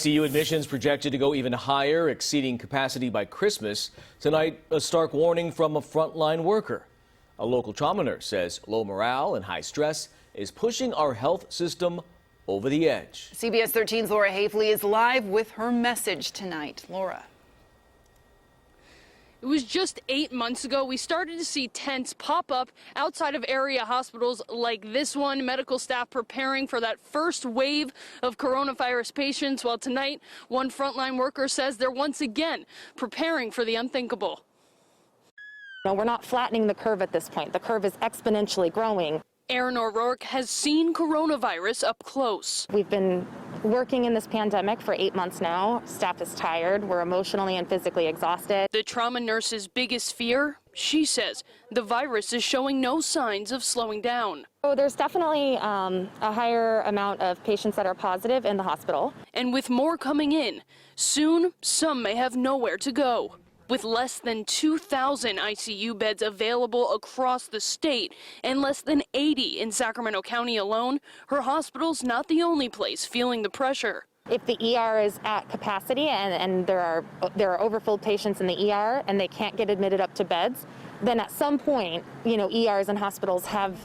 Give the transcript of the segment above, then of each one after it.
ICU admissions projected to go even higher, exceeding capacity by Christmas. Tonight, a stark warning from a frontline worker. A local trauma nurse says low morale and high stress is pushing our health system over the edge. CBS 13's Laura Hafley is live with her message tonight. Laura. It was just 8 months ago we started to see tents pop up outside of area hospitals like this one, medical staff preparing for that first wave of coronavirus patients. Well, tonight, one frontline worker says they're once again preparing for the unthinkable. No, we're not flattening the curve at this point. The curve is exponentially growing. Aaron O'Rourke has seen coronavirus up close. We've been working in this pandemic for 8 months now. Staff is tired. We're emotionally and physically exhausted. The trauma nurse's biggest fear, she says, the virus is showing no signs of slowing down. So there's definitely a higher amount of patients that are positive in the hospital. And with more coming in, soon some may have nowhere to go. With less than 2,000 ICU beds available across the state and less than 80 in Sacramento County alone, her hospital's not the only place feeling the pressure. If the ER is at capacity and there are overfilled patients in the ER and they can't get admitted up to beds, then at some point, ERs and hospitals have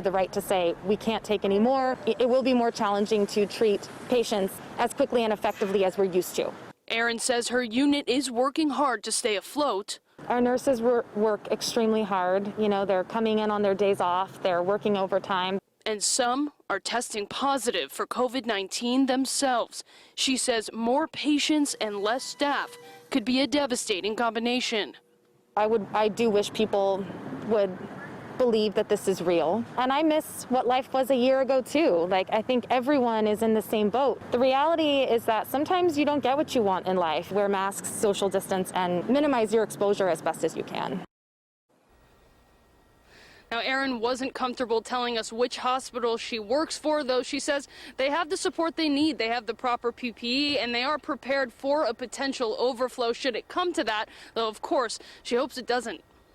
the right to say, we can't take any more. It will be more challenging to treat patients as quickly and effectively as we're used to. Erin says her unit is working hard to stay afloat. Our nurses work extremely hard. They're coming in on their days off. They're working overtime. And some are testing positive for COVID-19 themselves. She says more patients and less staff could be a devastating combination. I do wish people would believe that this is real. And I miss what life was a year ago too. I think everyone is in the same boat. The reality is that sometimes you don't get what you want in life. Wear masks, social distance, and minimize your exposure as best as you can. Now, Erin wasn't comfortable telling us which hospital she works for, though she says they have the support they need. They have the proper PPE, and they are prepared for a potential overflow should it come to that, though, of course, she hopes it doesn't.